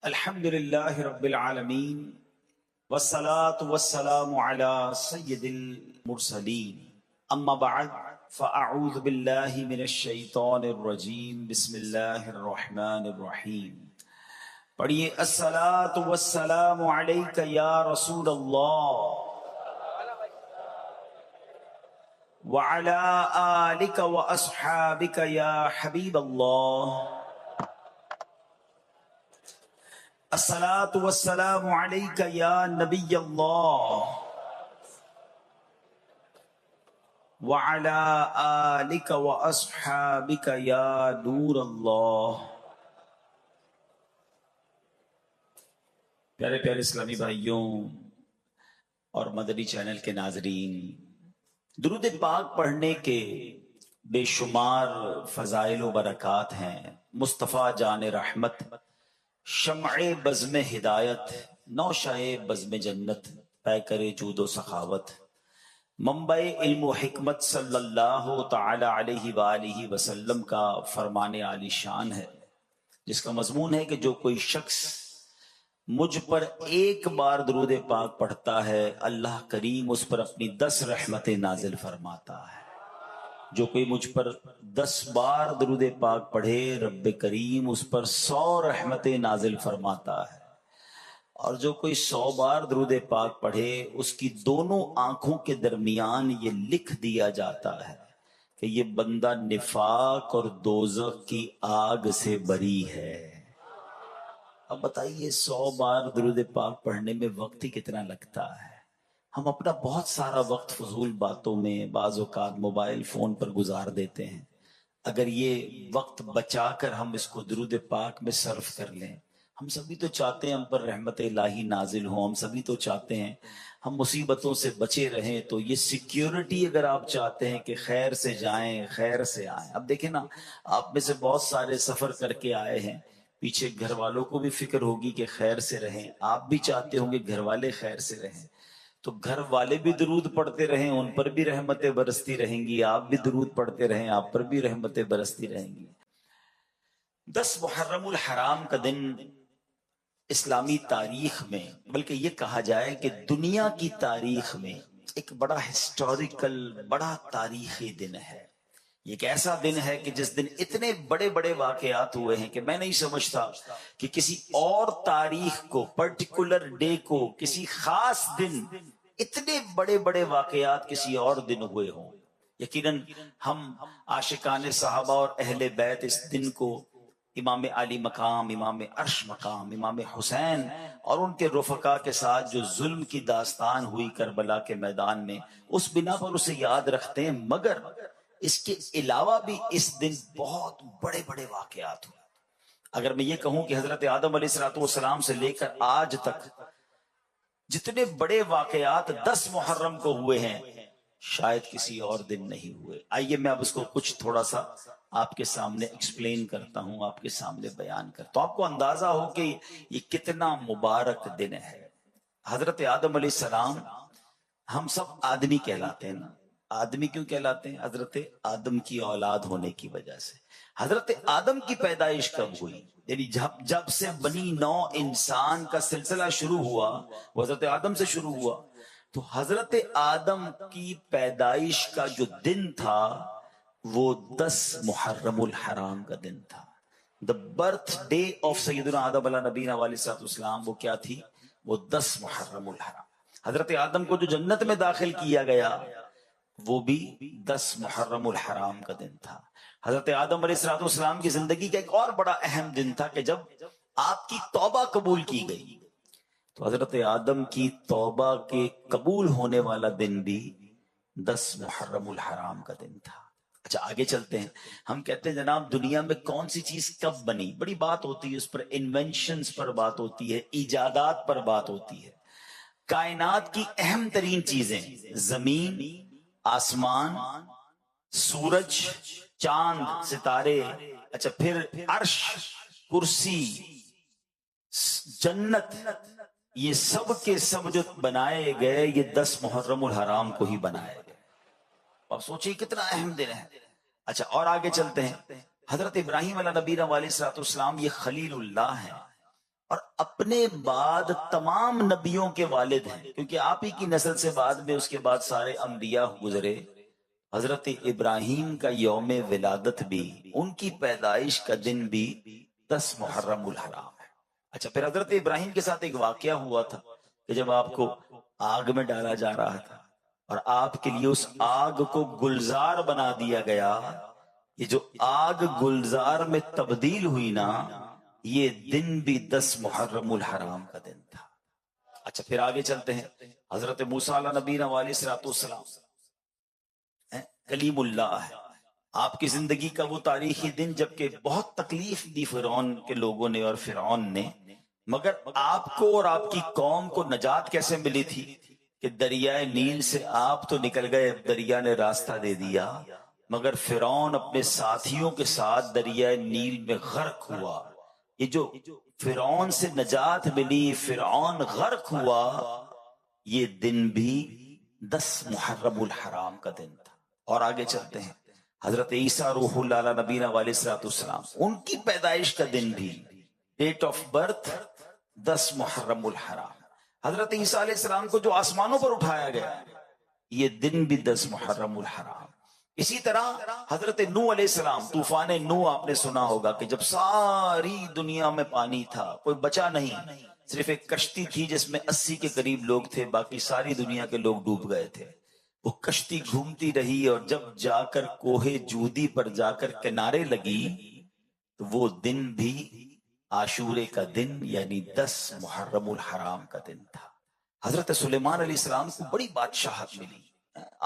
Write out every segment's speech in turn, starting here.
الحمد لله رب العالمين والصلاة والسلام على سيد المرسلين أما بعد فأعوذ بالله من الشيطان الرجيم بسم الله الرحمن الرحيم پڑھیے الصلاة والسلام عليك يا رسول الله وعلى آلك وأصحابك يا حبيب الله الصلاة والسلام عليك يا نبي الله وعلى آلك وأصحابك يا نور الله۔ پیارے پیارے اسلامی بھائیوں اور مدنی چینل کے ناظرین، درود پاک پڑھنے کے بے شمار فضائل و برکات ہیں۔ مصطفیٰ جان رحمت، شمع بزم ہدایت، نوشہ بزم جنت، پیکر جود و سخاوت، منبع علم و حکمت صلی اللہ تعالی علیہ وآلہ وسلم کا فرمان عالی شان ہے، جس کا مضمون ہے کہ جو کوئی شخص مجھ پر ایک بار درود پاک پڑھتا ہے، اللہ کریم اس پر اپنی 10 رحمتیں نازل فرماتا ہے۔ جو کوئی مجھ پر 10 بار درود پاک پڑھے، رب کریم اس پر 100 رحمتیں نازل فرماتا ہے۔ اور جو کوئی 100 بار درود پاک پڑھے، اس کی دونوں آنکھوں کے درمیان یہ لکھ دیا جاتا ہے کہ یہ بندہ نفاق اور دوزخ کی آگ سے بری ہے۔ اب بتائیے 100 بار درود پاک پڑھنے میں وقت ہی کتنا لگتا ہے؟ ہم اپنا بہت سارا وقت فضول باتوں میں، بعض اوقات موبائل فون پر گزار دیتے ہیں۔ اگر یہ وقت بچا کر ہم اس کو درود پاک میں صرف کر لیں، ہم سبھی تو چاہتے ہیں ہم پر رحمت الہی نازل ہو، ہم سبھی تو چاہتے ہیں ہم مصیبتوں سے بچے رہیں۔ تو یہ سیکیورٹی اگر آپ چاہتے ہیں کہ خیر سے جائیں، خیر سے آئیں۔ اب دیکھیں نا، آپ میں سے بہت سارے سفر کر کے آئے ہیں، پیچھے گھر والوں کو بھی فکر ہوگی کہ خیر سے رہیں، آپ بھی چاہتے ہوں گے گھر والے خیر سے رہیں، تو گھر والے بھی درود پڑھتے رہیں، ان پر بھی رحمتیں برستی رہیں گی، آپ بھی درود پڑھتے رہیں، آپ پر بھی رحمتیں برستی رہیں گی۔ 10 محرم الحرام کا دن اسلامی تاریخ میں، بلکہ یہ کہا جائے کہ دنیا کی تاریخ میں ایک بڑا ہسٹوریکل، بڑا تاریخی دن ہے۔ یہ ایک ایسا دن ہے کہ جس دن اتنے بڑے بڑے واقعات ہوئے ہیں کہ میں نہیں سمجھتا کہ کسی اور تاریخ کو، پرٹیکولر ڈے کو، کسی خاص دن اتنے بڑے بڑے واقعات کسی اور دن ہوئے ہوں۔ یقیناً ہم عاشقان صحابہ اور اہل بیت اس دن کو امام علی مقام، امام عرش مقام، امام حسین اور ان کے رفقا کے ساتھ جو ظلم کی داستان ہوئی کربلا کے میدان میں، اس بنا پر اسے یاد رکھتے ہیں، مگر اس کے علاوہ بھی اس دن بہت بڑے بڑے واقعات ہوئے۔ اگر میں یہ کہوں کہ حضرت آدم علیہ السلام سے لے کر آج تک جتنے بڑے واقعات 10 محرم کو ہوئے ہیں، شاید کسی اور دن نہیں ہوئے۔ آئیے میں اب اس کو کچھ تھوڑا سا آپ کے سامنے ایکسپلین کرتا ہوں، آپ کے سامنے بیان کرتا ہوں، آپ کو اندازہ ہو کہ یہ کتنا مبارک دن ہے۔ حضرت آدم علیہ السلام، ہم سب آدمی کہلاتے ہیں نا۔ آدمی کیوں کہلاتے ہیں؟ حضرت آدم کی اولاد ہونے کی وجہ سے۔ حضرت آدم کی پیدائش کب ہوئی؟ یعنی جب سے بنی نو انسان کا سلسلہ شروع ہوا، وہ حضرت آدم سے شروع ہوا۔ تو حضرت آدم کی پیدائش کا جو دن تھا وہ 10 محرم الحرام کا دن تھا۔ دا برتھ ڈے آف سیدنا آدم علیہ نبینا علیہ السلام، وہ کیا تھی؟ وہ 10 محرم الحرام۔ حضرت آدم کو جو جنت میں داخل کیا گیا وہ بھی 10 محرم الحرام کا دن تھا۔ حضرت آدم علیہ السلام کی زندگی کا ایک اور بڑا اہم دن تھا کہ جب آپ کی توبہ قبول کی گئی، تو حضرت آدم کی توبہ کے قبول ہونے والا دن بھی 10 محرم الحرام کا دن تھا۔ اچھا آگے چلتے ہیں۔ ہم کہتے ہیں جناب دنیا میں کون سی چیز کب بنی، بڑی بات ہوتی ہے اس پر، انوینشنز پر بات ہوتی ہے، ایجادات پر بات ہوتی ہے۔ کائنات کی اہم ترین چیزیں، زمین، آسمان، سورج، چاند، ستارے، اچھا پھر عرش، کرسی، جنت، یہ سب کے سب جو بنائے گئے یہ 10 محرم الحرام کو ہی بنائے گئے۔ اب سوچئے کتنا اہم دن ہے۔ اچھا اور آگے چلتے ہیں۔ حضرت ابراہیم علیہ نبی علیہ السلام یہ خلیل اللہ ہیں، اور اپنے بعد تمام نبیوں کے والد ہیں، کیونکہ آپ ہی کی نسل سے بعد میں اس کے بعد سارے انبیاء گزرے۔ حضرت ابراہیم کا یوم ولادت بھی، ان کی پیدائش کا دن بھی 10 محرم الحرام ہے۔ اچھا، پھر حضرت ابراہیم کے ساتھ ایک واقعہ ہوا تھا کہ جب آپ کو آگ میں ڈالا جا رہا تھا اور آپ کے لیے اس آگ کو گلزار بنا دیا گیا، یہ جو آگ گلزار میں تبدیل ہوئی نا، یہ دن بھی 10 محرم الحرام کا دن تھا۔ اچھا، پھر آگے چلتے ہیں۔ حضرت موسیٰ علیہ نبینا علیہ السلام کلیم اللہ ہے، آپ کی زندگی کا وہ تاریخی دن جبکہ بہت تکلیف دی فرعون کے لوگوں نے اور فرعون نے، مگر آپ کو اور آپ کی قوم کو نجات کیسے ملی تھی کہ دریائے نیل سے آپ تو نکل گئے، دریا نے راستہ دے دیا، مگر فرعون اپنے ساتھیوں کے ساتھ دریائے نیل میں غرق ہوا۔ یہ جو فرعون سے نجات ملی، فرعون غرق ہوا، یہ دن بھی 10 محرم الحرام کا دن تھا۔ اور آگے چلتے ہیں، حضرت عیسیٰ روح اللہ علیہ نبینا علیہ السلام، ان کی پیدائش کا دن بھی، ڈیٹ آف برتھ 10 محرم الحرام۔ حضرت عیسیٰ علیہ السلام کو جو آسمانوں پر اٹھایا گیا، یہ دن بھی 10 محرم الحرام۔ اسی طرح حضرت نوح علیہ السلام، طوفان نوح آپ نے سنا ہوگا کہ جب ساری دنیا میں پانی تھا، کوئی بچا نہیں، صرف ایک کشتی تھی جس میں 80 کے قریب لوگ تھے، باقی ساری دنیا کے لوگ ڈوب گئے تھے۔ وہ کشتی گھومتی رہی اور جب جا کر کوہ جودی پر جا کر کنارے لگی تو وہ دن بھی عاشورے کا دن یعنی 10 محرم الحرام کا دن تھا۔ حضرت سلیمان علیہ السلام کو بڑی بادشاہت ملی،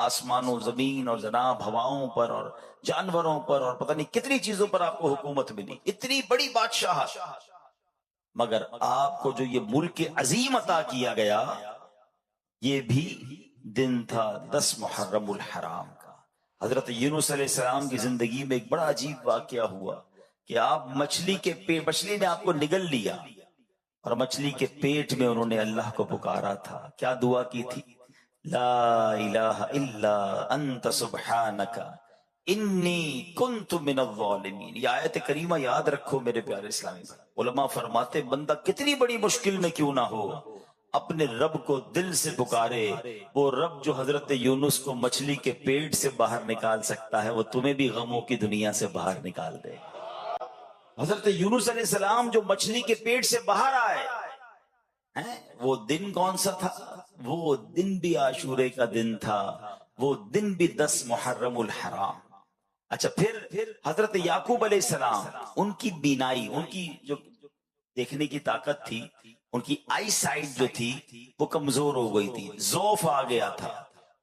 آسمان و زمین اور جناب ہواؤں پر اور جانوروں پر اور پتہ نہیں کتنی چیزوں پر آپ کو حکومت ملی، اتنی بڑی بادشاہت، مگر آپ کو جو یہ ملک عظیم عطا کیا گیا، یہ بھی دن تھا 10 محرم الحرام کا۔ حضرت یونس علیہ السلام کی زندگی میں ایک بڑا عجیب واقعہ ہوا کہ آپ مچھلی نے آپ کو نگل لیا اور مچھلی کے پیٹ میں انہوں نے اللہ کو پکارا تھا، کیا دعا کی تھی؟ لا الہ الا انت سبحانک انی کنت من الظالمین۔ یہ آیت کریمہ یاد رکھو میرے پیارے اسلامی بھائی۔ علماء فرماتے بندہ کتنی بڑی مشکل میں کیوں نہ ہو، اپنے رب کو دل سے پکارے، وہ رب جو حضرت یونس کو مچھلی کے پیٹ سے باہر نکال سکتا ہے، وہ تمہیں بھی غموں کی دنیا سے باہر نکال دے۔ حضرت یونس علیہ السلام جو مچھلی کے پیٹ سے باہر آئے، وہ دن کون سا تھا؟ وہ دن بھی عاشورے کا دن تھا، وہ دن بھی 10 محرم الحرام۔ اچھا، پھر حضرت یعقوب علیہ السلام، ان کی بینائی، ان کی جو دیکھنے کی طاقت تھی، ان کی آئی سائٹ جو تھی وہ کمزور ہو گئی تھی، ضعف آ گیا تھا۔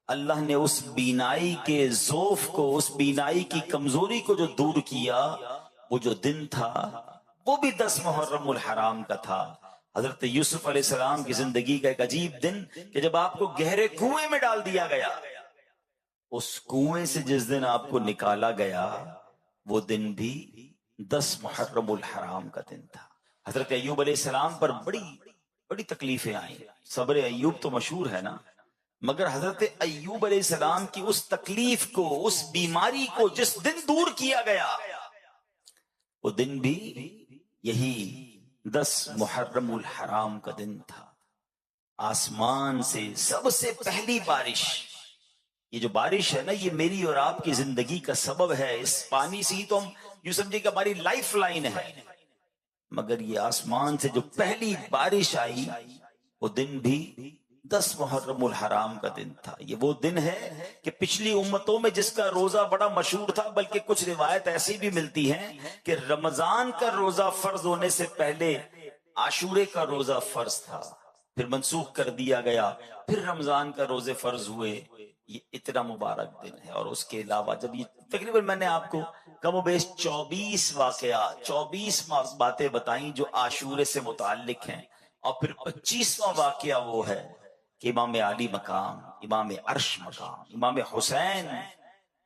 اللہ نے اس بینائی کے ضعف کو، اس بینائی کی کمزوری کو جو دور کیا، وہ جو دن تھا وہ بھی 10 محرم الحرام کا تھا۔ حضرت یوسف علیہ السلام کی زندگی کا ایک عجیب دن کہ جب آپ کو گہرے کنویں میں ڈال دیا گیا، اس کنویں سے جس دن آپ کو نکالا گیا، وہ دن بھی 10 محرم الحرام کا دن تھا۔ حضرت ایوب علیہ السلام پر بڑی تکلیفیں آئیں، صبر ایوب تو مشہور ہے نا، مگر حضرت ایوب علیہ السلام کی اس تکلیف کو، اس بیماری کو جس دن دور کیا گیا، وہ دن بھی یہی 10 محرم الحرام کا دن تھا۔ آسمان سے سب سے پہلی بارش، یہ جو بارش ہے نا، یہ میری اور آپ کی زندگی کا سبب ہے، اس پانی سے ہی تو ہم یوں سمجھے کہ ہماری لائف لائن ہے، مگر یہ آسمان سے جو پہلی بارش آئی، وہ دن بھی 10 محرم الحرام کا دن تھا۔ یہ وہ دن ہے کہ پچھلی امتوں میں جس کا روزہ بڑا مشہور تھا، بلکہ کچھ روایت ایسی بھی ملتی ہیں کہ رمضان کا روزہ فرض ہونے سے پہلے عاشورے کا روزہ فرض تھا، پھر منسوخ کر دیا گیا، پھر رمضان کا روزے فرض ہوئے۔ یہ اتنا مبارک دن ہے۔ اور اس کے علاوہ جب یہ تقریباً میں نے آپ کو کم و بیش 24 واقعات، 24 باتیں بتائیں جو عاشورے سے متعلق ہیں، اور پھر 25واں واقعہ وہ ہے کہ امام علی مقام، امام عرش مقام، امام حسین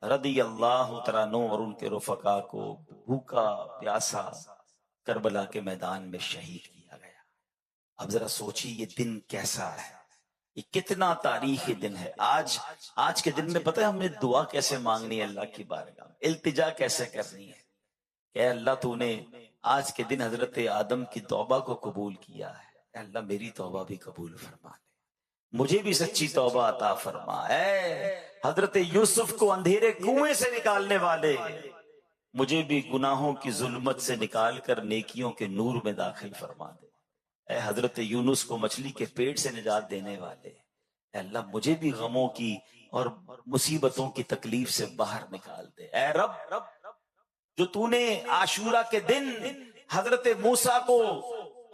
رضی اللہ تعالیٰ عنہ اور ان کے رفقا کو بھوکا پیاسا کربلا کے میدان میں شہید کیا گیا۔ اب ذرا سوچیے یہ دن کیسا ہے، یہ کتنا تاریخی دن ہے۔ آج کے دن میں پتہ ہے ہم نے دعا کیسے مانگنی ہے اللہ کی بارگاہ میں، التجا کیسے کرنی ہے کہ اے اللہ تو نے آج کے دن حضرت آدم کی توبہ کو قبول کیا ہے، اے اللہ میری توبہ بھی قبول فرما لے، مجھے بھی سچی توبہ عطا فرما۔ اے حضرت یوسف کو اندھیرے کنویں سے نکالنے والے، مجھے بھی گناہوں کی ظلمت سے نکال کر نیکیوں کے نور میں داخل فرما دے۔ اے حضرت یونس کو مچھلی کے پیٹ سے نجات دینے والے، اے اللہ مجھے بھی غموں کی اور مصیبتوں کی تکلیف سے باہر نکال دے۔ اے رب جو تو نے عاشورہ کے دن حضرت موسیٰ کو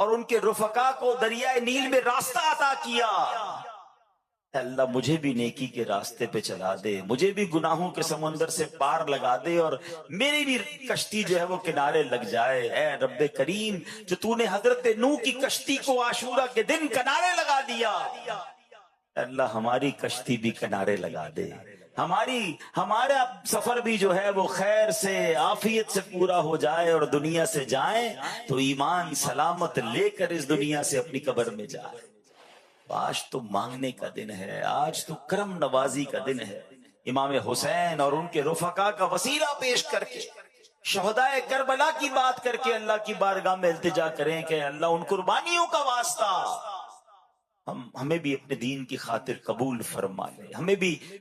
اور ان کے رفقا کو دریائے نیل میں راستہ عطا کیا، اے اللہ مجھے بھی نیکی کے راستے پہ چلا دے، مجھے بھی گناہوں کے سمندر سے پار لگا دے اور میری بھی کشتی جو ہے وہ کنارے لگ جائے۔ اے رب کریم جو تو نے حضرت نوح کی کشتی کو عاشورہ کے دن کنارے لگا دیا، اے اللہ ہماری کشتی بھی کنارے لگا دے، ہمارا سفر بھی جو ہے وہ خیر سے عافیت سے پورا ہو جائے اور دنیا سے جائیں تو ایمان سلامت لے کر اس دنیا سے اپنی قبر میں جائے۔ آج تو مانگنے کا دن ہے، آج تو کرم نوازی کا دن ہے۔ امام حسین اور ان کے رفقا کا وسیلہ پیش کر کے، شہدائے کربلا کی بات کر کے اللہ کی بارگاہ میں التجا کریں کہ اللہ ان قربانیوں کا واسطہ ہمیں بھی اپنے دین کی خاطر قبول فرما لے،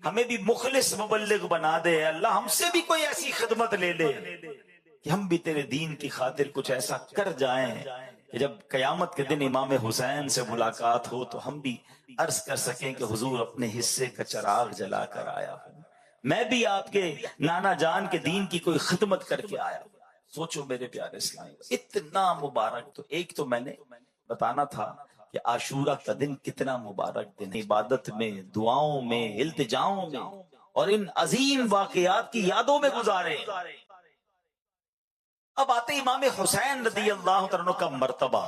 ہمیں بھی مخلص مبلغ بنا دے۔ اللہ ہم سے بھی کوئی ایسی خدمت لے لے کہ ہم بھی تیرے دین کی خاطر کچھ ایسا کر جائیں کہ جب قیامت کے دن امام حسین سے ملاقات ہو تو ہم بھی عرض کر سکیں کہ حضور اپنے حصے کا چراغ جلا کر آیا ہوں، میں بھی آپ کے نانا جان کے دین کی کوئی خدمت کر کے آیا ہوں۔ سوچو میرے پیارے اسلامی، اتنا مبارک، تو ایک تو میں نے بتانا تھا کہ عاشورہ کا دن کتنا مبارک دن، عبادت میں، دعاؤں میں، التجاؤں میں اور ان عظیم واقعات کی یادوں میں گزارے۔ اب آتے امام حسین رضی اللہ عنہ کا مرتبہ۔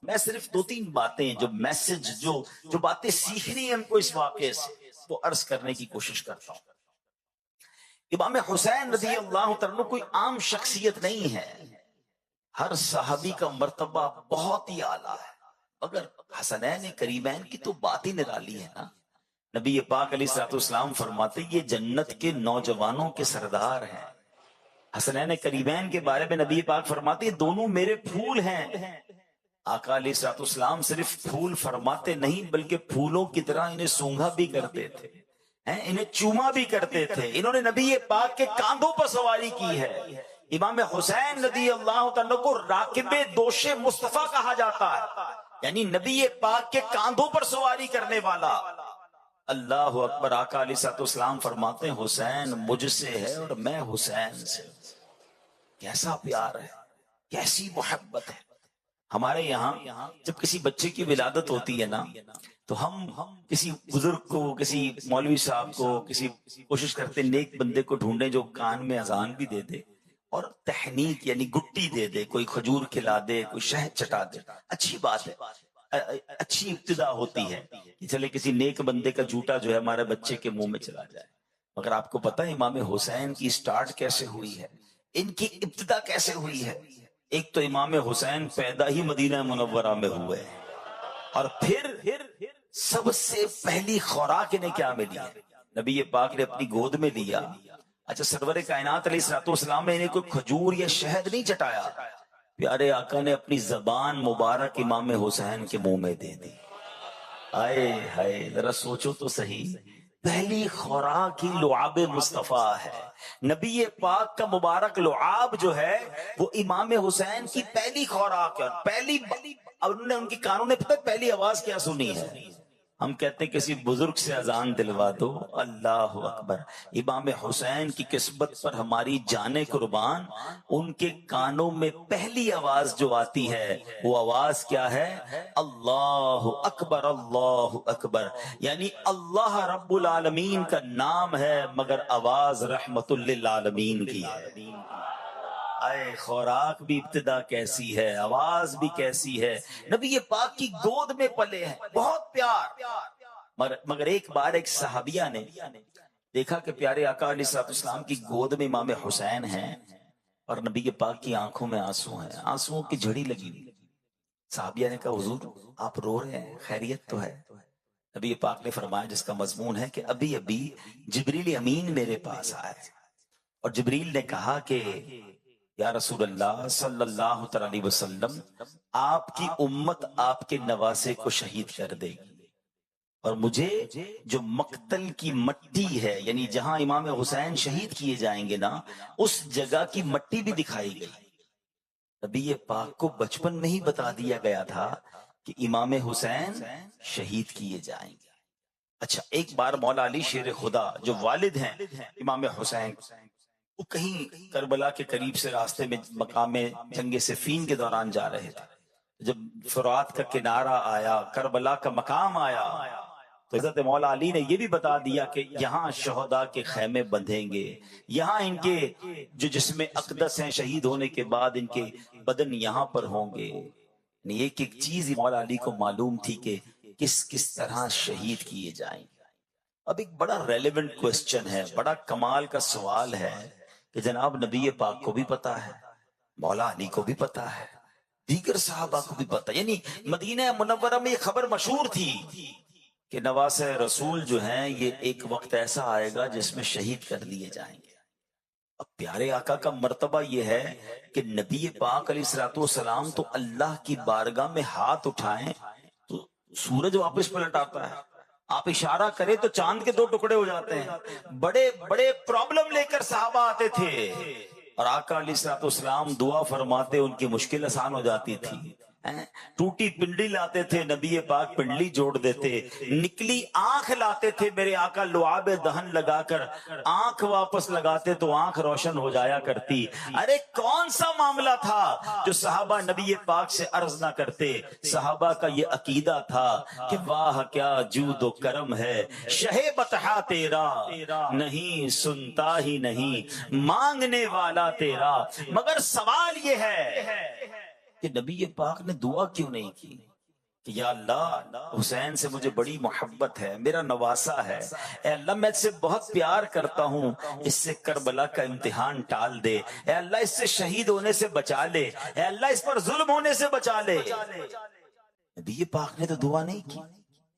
میں صرف دو تین باتیں جو میسج جو باتیں سیکھنی ہیں ہم کو اس واقعے سے وہ عرض کرنے کی کوشش کرتا ہوں۔ امام حسین رضی اللہ عنہ کوئی عام شخصیت نہیں ہے، ہر صحابی کا مرتبہ بہت ہی اعلیٰ ہے، مگر حسنین کریمین کی تو بات ہی نرالی ہے نا۔ نبی پاک علیہ السلام فرماتے یہ جنت کے نوجوانوں کے سردار ہیں۔ حسنین کریمین کے بارے میں نبی پاک فرماتے ہیں دونوں میرے پھول ہیں۔ آقا علیہ السلام صرف پھول فرماتے نہیں بلکہ پھولوں کی طرح انہیں سونگھا بھی کرتے تھے، انہیں چوما بھی کرتے تھے۔ انہوں نے نبی پاک کے کاندھوں پر سواری کی ہے۔ امام حسین رضی اللہ عنہ کو راکب دوش مصطفیٰ کہا جاتا ہے، یعنی نبی پاک کے کاندھوں پر سواری کرنے والا۔ اللہ اکبر۔ آقا علیہ السلام فرماتے ہیں حسین مجھ سے ہے اور میں حسین سے۔ کیسا پیار ہے، کیسی محبت ہے۔ ہمارے یہاں جب کسی بچے کی ولادت ہوتی ہے نا تو ہم کسی بزرگ کو، کسی مولوی صاحب کو، کسی کوشش کرتے نیک بندے کو ڈھونڈیں جو کان میں اذان بھی دے دے اور تحنیک یعنی گٹی دے دے، کوئی کھجور کھلا دے، کوئی شہد چٹا دے، اچھی بات ہے، اچھی ابتدا ہوتی ہے کہ چلے کسی نیک بندے کا جھوٹا جو ہے ہمارے بچے کے منہ میں چلا جائے۔ مگر آپ کو پتہ ہے امام حسین کی سٹارٹ کیسے ہوئی ہے، ان کی ابتدا کیسے ہوئی ہے؟ ایک تو امام حسین پیدا ہی مدینہ منورہ میں ہوئے اور پھر سب سے پہلی خوراک انہیں کیا ملی ہے؟ نبی پاک نے اپنی گود میں لیا۔ اچھا سرور کائنات علیہ السلام نے انہیں کوئی کھجور یا شہد نہیں چٹایا، پیارے آقا نے اپنی زبان مبارک امام حسین کے منہ میں دے دی۔ آئے ہائے، ذرا سوچو تو صحیح، پہلی خوراک ہی لعاب مصطفیٰ ہے۔ نبی پاک کا مبارک لعاب جو ہے وہ امام حسین کی پہلی خوراک ہے۔ پہلی انہوں نے ان کی کانوں نے پتہ پہلی آواز کیا سنی ہے؟ ہم کہتے ہیں کسی بزرگ سے اذان دلوا دو، اللہ اکبر۔ امام حسین کی قسمت پر ہماری جانیں قربان، ان کے کانوں میں پہلی آواز جو آتی ہے وہ آواز کیا ہے؟ اللہ اکبر، اللہ اکبر۔ یعنی اللہ رب العالمین کا نام ہے مگر آواز رحمت للعالمین کی ہے۔ اے خوراک بھی ابتدا کیسی ہے، آواز بھی کیسی ہے۔ نبی پاک کی گود میں پلے ہیں، بہت پیار۔ مگر ایک بار ایک صحابیہ نے دیکھا کہ پیارے آقا علیہ السلام کی گود میں امام حسین ہیں اور نبی پاک کی آنکھوں میں آنسو ہیں، آنسوؤں کی جھڑی لگی ہوئی۔ صحابیہ نے کہا حضور آپ رو رہے ہیں، خیریت تو ہے؟ نبی پاک نے فرمایا جس کا مضمون ہے کہ ابھی جبریل امین میرے پاس آئے اور جبریل نے کہا کہ یا رسول اللہ صلی اللہ علیہ وسلم، آپ کی امت آپ کے نواسے کو شہید کر دے گی، اور مجھے جو مقتل کی مٹی ہے، یعنی جہاں امام حسین شہید کیے جائیں گے نا، اس جگہ کی مٹی بھی دکھائی گئی۔ نبی پاک کو بچپن میں ہی بتا دیا گیا تھا کہ امام حسین شہید کیے جائیں گے۔ اچھا، ایک بار مولا علی شیر خدا جو والد ہیں امام حسین، وہ کہیں کربلا کے قریب سے راستے میں مقام جنگ صفین کے دوران جا رہے تھے۔ جب فرات کا کنارہ آیا، کربلا کا مقام آیا، تو حضرت مولا علی نے یہ بھی بتا دیا کہ یہاں شہداء کے خیمے بندھیں گے، یہاں ان کے جو جسم اقدس ہیں شہید ہونے کے بعد ان کے بدن یہاں پر ہوں گے۔ یعنی ایک ایک چیز مولا علی کو معلوم تھی کہ کس کس طرح شہید کیے جائیں گے۔ اب ایک بڑا ریلیونٹ کوسچن ہے، بڑا کمال کا سوال ہے کہ جناب نبی پاک کو بھی پتا ہے، مولا علی کو بھی پتا ہے، دیگر صحابہ کو بھی پتا ہے، یعنی مدینہ منورہ میں یہ خبر مشہور تھی کہ نواسے رسول جو ہیں یہ ایک وقت ایسا آئے گا جس میں شہید کر دیے جائیں گے۔ اب پیارے آقا کا مرتبہ یہ ہے کہ نبی پاک علیہ الصلوۃ والسلام تو اللہ کی بارگاہ میں ہاتھ اٹھائیں تو سورج واپس پلٹ آتا ہے، آپ اشارہ کریں تو چاند کے 2 ٹکڑے ہو جاتے ہیں۔ بڑے بڑے پرابلم لے کر صحابہ آتے تھے اور آقا علیہ الصلوۃ والسلام دعا فرماتے، ان کی مشکل آسان ہو جاتی تھی۔ ٹوٹی پنڈلی لاتے تھے، نبی پاک پنڈلی جوڑ دیتے، نکلی آنکھ لاتے تھے، میرے آقا لعاب دہن لگا کر آنکھ واپس لگاتے تو آنکھ روشن ہو جایا کرتی۔ ارے کون سا معاملہ تھا جو صحابہ نبی پاک سے عرض نہ کرتے؟ صحابہ کا یہ عقیدہ تھا کہ واہ کیا جود و کرم ہے، شہ بطحا تیرا نہیں سنتا ہی نہیں مانگنے والا تیرا۔ مگر سوال یہ ہے کہ نبی پاک نے دعا کیوں نہیں کی کہ یا اللہ حسین سے مجھے بڑی محبت ہے، میرا نواسا ہے، اے اللہ میں اس سے بہت پیار کرتا ہوں، اس سے کربلا کا امتحان ٹال دے، اے اللہ اس سے شہید ہونے سے بچا لے، اے اللہ اس پر ظلم ہونے سے بچا لے۔ نبی پاک نے تو دعا نہیں کی۔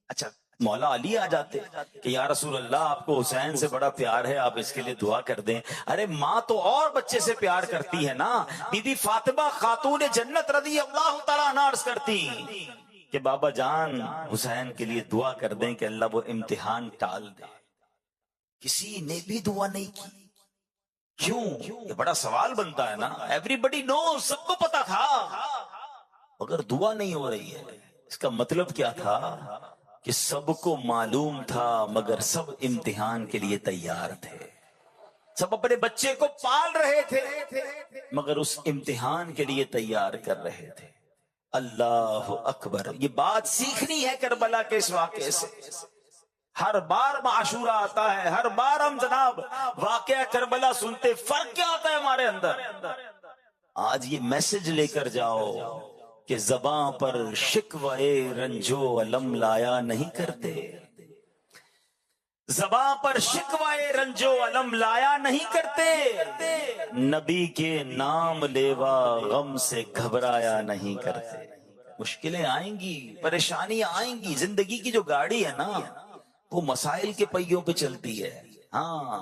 اچھا، مولا علی آ جاتے کہ یا رسول اللہ آپ کو حسین سے بڑا پیار ہے، آپ اس کے لیے دعا کر دیں۔ ارے ماں تو اور بچے سے پیار کرتی ہے نا، بی بی فاطمہ خاتون جنت رضی اللہ تعالیٰ عنہا عرض کرتی کہ بابا جان حسین کے لیے دعا کر دیں کہ اللہ وہ امتحان ٹال دے۔ کسی نے بھی دعا نہیں کی، کیوں؟ یہ بڑا سوال بنتا ہے نا۔ ایوری بڈی نو، سب کو پتا تھا، مگر دعا نہیں ہو رہی ہے۔ اس کا مطلب کیا تھا کہ سب کو معلوم تھا مگر سب امتحان کے لیے تیار تھے، سب اپنے بچے کو پال رہے تھے مگر اس امتحان کے لیے تیار کر رہے تھے۔ اللہ اکبر، یہ بات سیکھنی ہے کربلا کے اس واقعے سے۔ ہر بار معاشورہ آتا ہے، ہر بار ہم جناب واقعہ کربلا سنتے، فرق کیا ہوتا ہے ہمارے اندر؟ آج یہ میسج لے کر جاؤ کہ زباں پر شکوے رنجو علم لایا نہیں کرتے، زباں پر شکوے رنجو علم لایا نہیں کرتے، نبی کے نام لیوا غم سے گھبرایا نہیں کرتے۔ مشکلیں آئیں گی، پریشانیاں آئیں گی، زندگی کی جو گاڑی ہے نا وہ مسائل کے پہیوں پہ چلتی ہے۔ ہاں،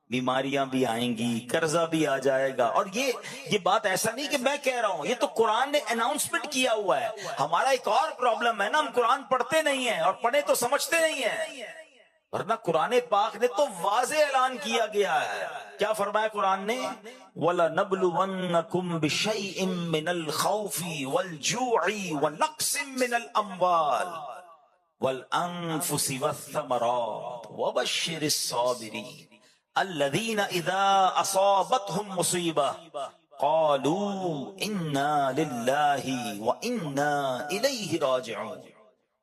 بیماریاں بھی آئیں گی، قرضہ بھی آ جائے گا، اور یہ بات ایسا نہیں کہ میں کہہ رہا ہوں، یہ تو قرآن نے اناؤنسمنٹ کیا ہوا ہے۔ ہمارا ایک اور پرابلم ہے نا، ہم قرآن پڑھتے نہیں ہیں، اور پڑھے تو سمجھتے نہیں ہیں، ورنہ قرآن پاک نے تو واضح اعلان کیا گیا ہے۔ کیا فرمایا قرآن نے؟ وَلَنَبْلُوَنَّكُمْ بِشَيْءٍ مِّنَ الْخَوْفِ وَالْجُوعِ وَنَقْصٍ مِّنَ الْأَمْوَالِ وَالْأَنفُسِ وَالثَّمَرَاتِ وَبَشِّرِ الصَّابِرِينَ الذين اذا اصابتهم مصيبه قالوا انا لله وانا اليه راجعون۔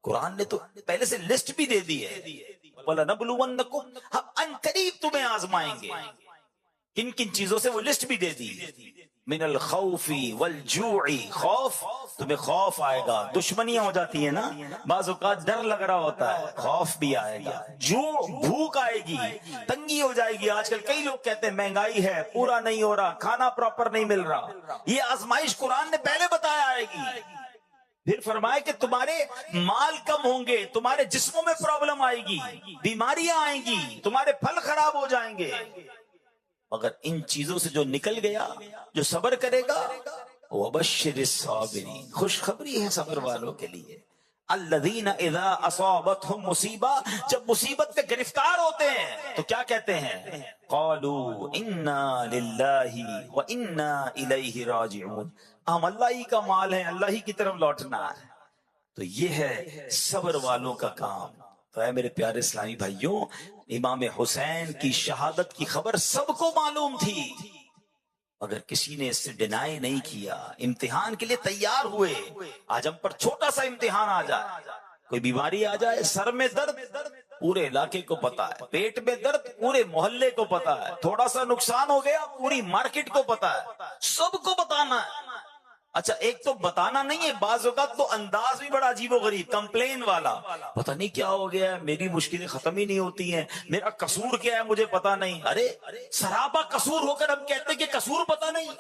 قرآن نے تو پہلے سے لسٹ بھی دے دی ہے، وَلَنَبْلُوَنَّكُمْ، ہم ان قریب تمہیں آزمائیں گے۔ کن کن چیزوں سے وہ لسٹ بھی دے دی، من الخوف والجوع، خوف، تمہیں خوف آئے گا، دشمنیاں ہو جاتی ہیں نا، بعض اوقات ڈر لگ رہا ہوتا ہے، خوف بھی آئے گا، جوع، بھوک آئے گی، تنگی ہو جائے گی۔ آج کل کئی لوگ کہتے ہیں مہنگائی ہے، پورا نہیں ہو رہا، کھانا پراپر نہیں مل رہا۔ یہ آزمائش قرآن نے پہلے بتایا آئے گی۔ پھر فرمائے کہ تمہارے مال کم ہوں گے، تمہارے جسموں میں پرابلم آئے گی، بیماریاں آئیں گی، تمہارے پھل خراب ہو جائیں گے، مگر ان چیزوں سے جو نکل گیا، جو صبر کرے گا، وبشر الصابرین، خوشخبری ہے صبر والوں کے لیے، الذین اذا اصابتهم مصیبہ، جب مصیبت پہ گرفتار ہوتے ہیں تو کیا کہتے ہیں؟ قالوا انا للہ وانا الیہ راجعون، ہم اللہ ہی کا مال ہے، اللہ ہی کی طرف لوٹنا ہے۔ تو یہ ہے صبر والوں کا کام۔ تو اے میرے پیارے اسلامی بھائیوں، امام حسین کی شہادت کی خبر سب کو معلوم تھی، مگر کسی نے اس سے ڈینائی نہیں کیا، امتحان کے لیے تیار ہوئے۔ آج ہم پر چھوٹا سا امتحان آ جائے، کوئی بیماری آ جائے، سر میں درد پورے علاقے کو پتا ہے، پیٹ میں درد پورے محلے کو پتا ہے، تھوڑا سا نقصان ہو گیا پوری مارکیٹ کو پتا ہے، سب کو بتانا ہے۔ اچھا ایک تو بتانا نہیں ہے، بعض اوقات تو انداز بھی بڑا عجیب و غریب، کمپلین والا، پتہ نہیں کیا ہو گیا ہے، میری مشکلیں ختم ہی نہیں ہوتی ہیں، میرا قصور کیا ہے مجھے پتہ نہیں۔ ارے سراپا قصور ہو کر ہم کہتے ہیں کہ قصور پتہ نہیں،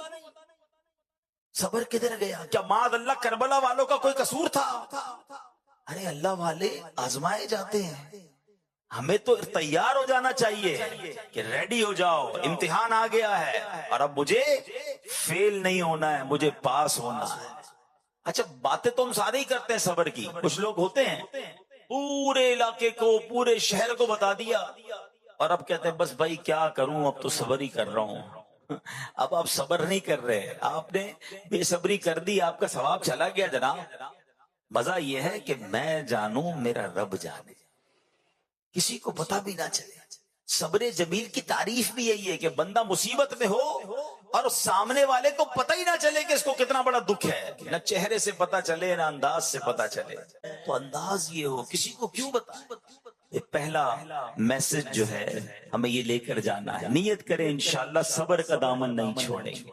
صبر کدھر گیا؟ کیا معاذ اللہ کربلا والوں کا کوئی قصور تھا؟ ارے اللہ والے آزمائے جاتے ہیں، ہمیں تو تیار ہو جانا چاہیے کہ ریڈی ہو جاؤ، امتحان آ گیا ہے اور اب مجھے فیل نہیں ہونا ہے، مجھے پاس ہونا ہے۔ اچھا باتیں تو ہم سارے ہی کرتے ہیں صبر کی، کچھ لوگ ہوتے ہیں پورے علاقے کو پورے شہر کو بتا دیا اور اب کہتے ہیں بس بھائی کیا کروں، اب تو صبر ہی کر رہا ہوں۔ اب آپ صبر نہیں کر رہے، آپ نے بے صبری کر دی، آپ کا ثواب چلا گیا جناب۔ مزہ یہ ہے کہ میں جانوں میرا رب جانے، کسی کو پتہ بھی نہ چلے۔ صبر جمیل کی تعریف بھی یہی ہے کہ بندہ مصیبت میں ہو اور سامنے والے کو پتہ ہی نہ چلے کہ اس کو کتنا بڑا دکھ ہے، نہ چہرے سے پتہ چلے نہ انداز سے پتہ چلے، تو انداز یہ ہو، کسی کو کیوں بتائیں۔ یہ پہلا میسج جو ہے ہمیں یہ لے کر جانا ہے، نیت کریں انشاءاللہ صبر کا دامن نہیں چھوڑیں گے۔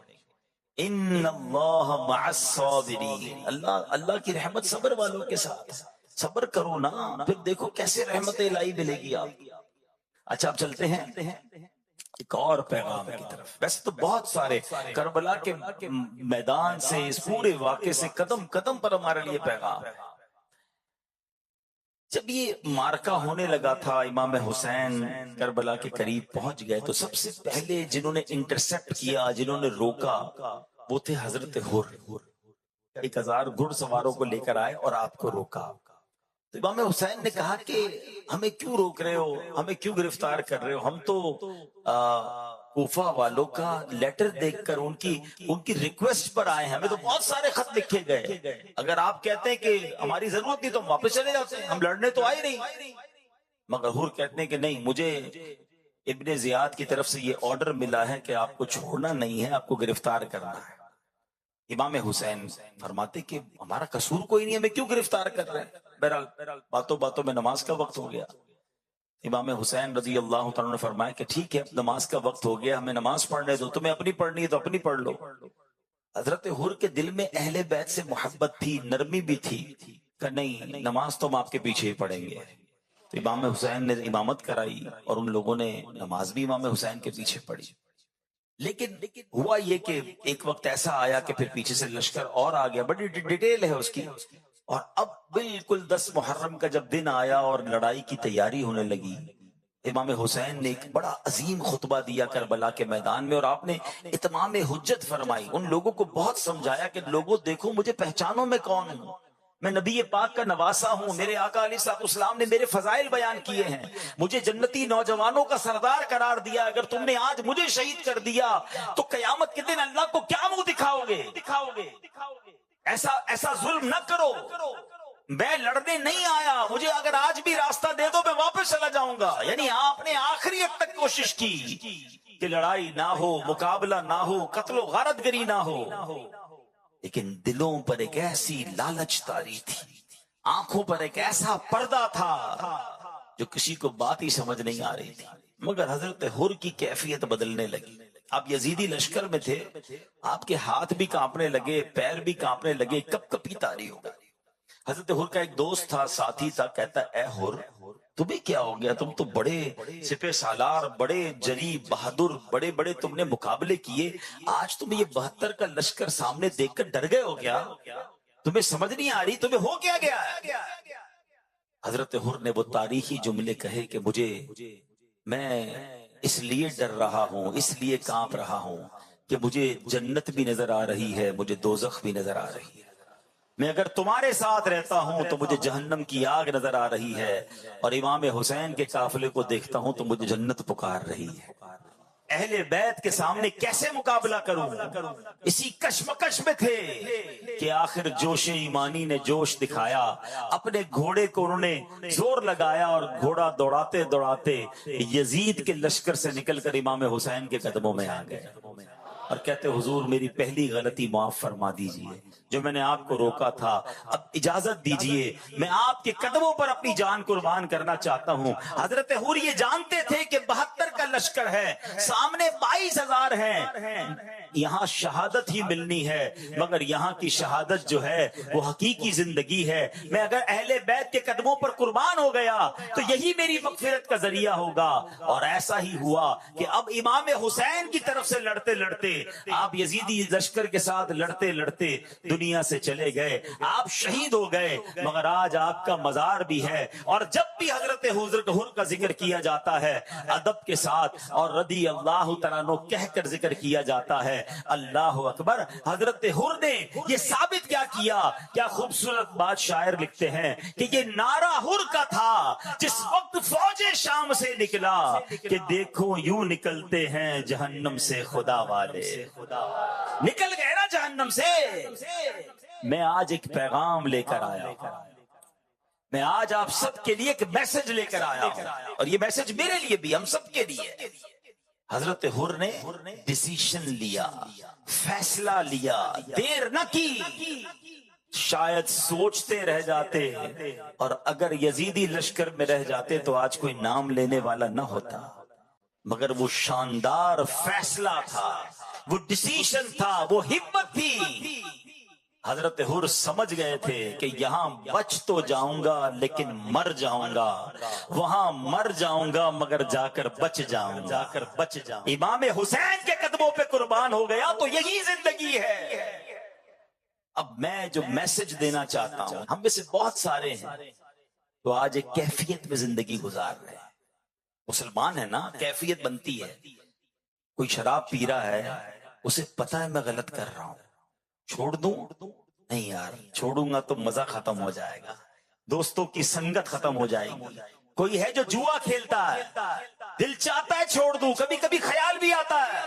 ان اللہ مع الصابرین، اللہ کی رحمت صبر والوں کے ساتھ، صبر کرو نا، پھر دیکھو کیسے رحمت الہی ملے گی آپ۔ اچھا اب چلتے ہیں ایک اور پیغام کی طرف۔ ویسے تو بہت سارے کربلا کے میدان سے، اس پورے واقعے سے قدم قدم پر ہمارے لیے پیغام۔ جب یہ مارکہ ہونے لگا تھا، امام حسین کربلا کے قریب پہنچ گئے، تو سب سے پہلے جنہوں نے انٹرسپٹ کیا، جنہوں نے روکا، وہ تھے حضرت حر۔ 1000 گھڑ سواروں کو لے کر آئے اور آپ کو روکا۔ تو امام حسین نے کہا کہ ہمیں کیوں روک رہے ہو، ہمیں کیوں گرفتار کر رہے ہو؟ ہم تو کوفہ والوں کا لیٹر دیکھ کر ان کی ریکویسٹ پر آئے ہیں، ہمیں تو بہت سارے خط لکھے گئے، اگر آپ کہتے ہیں کہ ہماری ضرورت نہیں تو ہم واپس چلے جاتے ہیں، ہم لڑنے تو آئے نہیں۔ مگر حر کہتے ہیں کہ نہیں، مجھے ابن زیاد کی طرف سے یہ آرڈر ملا ہے کہ آپ کو چھوڑنا نہیں ہے، آپ کو گرفتار کرنا ہے۔ امام حسین فرماتے کہ ہمارا قصور کوئی نہیں، ہمیں کیوں گرفتار کر رہے ہیں؟ بہرحال باتوں باتوں میں نماز کا وقت ہو گیا۔ امام حسین رضی اللہ تعالیٰ نے فرمایا کہ ٹھیک ہے، اب نماز کا وقت ہو گیا، ہمیں نماز پڑھنے دو، تمہیں اپنی پڑھنی ہے تو اپنی پڑھ لو۔ حضرت حر کے دل میں اہل بیت سے محبت تھی، نرمی بھی تھی، کہ نہیں نماز تو ہم آپ کے پیچھے ہی پڑھیں گے۔ تو امام حسین نے امامت کرائی اور ان لوگوں نے نماز بھی امام حسین کے پیچھے پڑھی۔ لیکن ہوا یہ کہ ایک وقت ایسا آیا کہ پھر پیچھے سے لشکر اور آ گیا، بڑی ڈیٹیل ہے اس کی، اور اب بالکل 10 محرم کا جب دن آیا اور لڑائی کی تیاری ہونے لگی، امام حسین نے ایک بڑا عظیم خطبہ دیا کربلا کے میدان میں، اور آپ نے اتمام حجت فرمائی، ان لوگوں کو بہت سمجھایا کہ لوگوں دیکھو مجھے پہچانو میں کون ہوں، میں نبی پاک کا نواسا ہوں، میرے آقا علیہ السلام نے میرے فضائل بیان کیے ہیں، مجھے جنتی نوجوانوں کا سردار قرار دیا، اگر تم نے آج مجھے شہید کر دیا تو قیامت کے دن اللہ کو کیا منہ دکھاؤ گے؟ ایسا ظلم نہ کرو، میں لڑنے نہیں آیا، مجھے اگر آج بھی راستہ دے دو میں واپس چلا جاؤں گا۔ یعنی آپ نے آخری حد تک کوشش کی کہ لڑائی نہ ہو، مقابلہ نہ ہو، قتل و غارت گری نہ ہو، لیکن دلوں پر ایک ایسی لالچ طاری تھی، آنکھوں پر ایک ایسا پردہ تھا جو کسی کو بات ہی سمجھ نہیں آ رہی تھی۔ مگر حضرت حر کی کیفیت بدلنے لگی، آپ یزیدی لشکر میں تھے، آپ کے ہاتھ بھی کانپنے لگے، پیر بھی کانپنے لگے، کپ کپی طاری ہو گئی۔ حضرت حر کا ایک دوست تھا، ساتھی تھا، کہتا اے حر تمہیں کیا ہو گیا؟ تم تو بڑے سپہ سالار، بڑے جری بہادر، بڑے بڑے تم نے مقابلے کیے، آج تم یہ 72 کا لشکر سامنے دیکھ کر ڈر گئے ہو کیا؟ تمہیں سمجھ نہیں آ رہی تمہیں ہو کیا گیا ہے؟ حضرت حر نے وہ تاریخی جملے کہے کہ میں اس لیے ڈر رہا ہوں، اس لیے کانپ رہا ہوں کہ مجھے جنت بھی نظر آ رہی ہے، مجھے دوزخ بھی نظر آ رہی ہے۔ میں اگر تمہارے ساتھ رہتا ہوں تو مجھے جہنم کی آگ نظر آ رہی ہے، اور امام حسین کے قافلے کو دیکھتا ہوں تو مجھے جنت پکار رہی ہے۔ اہل بیت کے سامنے کیسے مقابلہ کروں؟ اسی کشمکش میں تھے کہ آخر جوش ایمانی نے جوش دکھایا، اپنے گھوڑے کو انہوں نے زور لگایا اور گھوڑا دوڑاتے دوڑاتے یزید کے لشکر سے نکل کر امام حسین کے قدموں میں آ گئے اور کہتے حضور میری پہلی غلطی معاف فرما دیجئے، جو میں نے آپ کو روکا تھا، اب اجازت دیجئے، میں آپ کے قدموں پر اپنی جان قربان کرنا چاہتا ہوں۔ حضرت حور یہ جانتے تھے کہ 72 کا لشکر ہے، سامنے 22,000 ہیں، یہاں شہادت ہی ملنی ہے، مگر یہاں کی شہادت جو ہے وہ حقیقی زندگی ہے۔ میں اگر اہل بیت کے قدموں پر قربان ہو گیا تو یہی میری مغفرت کا ذریعہ ہوگا۔ اور ایسا ہی ہوا کہ اب امام حسین کی طرف سے لڑتے لڑتے آپ یزیدی لشکر کے ساتھ لڑتے لڑتے دنیا سے چلے گئے، آپ شہید ہو گئے، مگر آج آپ کا مزار بھی ہے۔ اور جب بھی حضرت حر کا ذکر کیا جاتا ہے ادب کے ساتھ اور رضی اللہ تعالیٰ عنہ کہہ کر ذکر کیا جاتا ہے، اللہ اکبر۔ حضرت حر نے یہ ثابت کیا کیا خوبصورت بات شاعر لکھتے ہیں کہ یہ نعرہ حر کا تھا جس وقت فوج شام سے نکلا کہ دیکھو یوں نکلتے ہیں جہنم سے خدا والے، نکل گئے نا جہنم سے۔ میں آج ایک پیغام لے کر آیا ہوں، میں آج آپ سب کے لیے ایک میسج لے کر آیا ہوں، اور یہ میسج میرے لیے بھی، ہم سب کے لیے۔ حضرت حر نے ڈیسیشن لیا، فیصلہ لیا، دیر نہ کی۔ شاید سوچتے رہ جاتے اور اگر یزیدی لشکر میں رہ جاتے تو آج کوئی نام لینے والا نہ ہوتا، مگر وہ شاندار فیصلہ تھا، وہ ڈیسیشن تھا، وہ ہمت تھی۔ حضرت حر سمجھ گئے تھے کہ یہاں بچ تو جاؤں گا لیکن مر جاؤں گا، وہاں مر جاؤں گا مگر جا کر بچ جاؤں گا۔ امام حسین کے قدموں پہ قربان ہو گیا تو یہی زندگی ہے۔ اب میں جو میسج دینا چاہتا ہوں، ہم میں سے بہت سارے ہیں تو آج ایک کیفیت میں زندگی گزار رہے ہیں۔ مسلمان ہے نا، کیفیت بنتی ہے۔ کوئی شراب پی رہا ہے، اسے پتا ہے میں غلط کر رہا ہوں، چھوڑ دوں؟ نہیں یار، چھوڑوں گا تو مزہ ختم ہو جائے گا، دوستوں کی سنگت ختم ہو جائے گی۔ کوئی ہے جو جوا کھیلتا ہے، دل چاہتا ہے چھوڑ دوں، کبھی کبھی خیال بھی آتا ہے،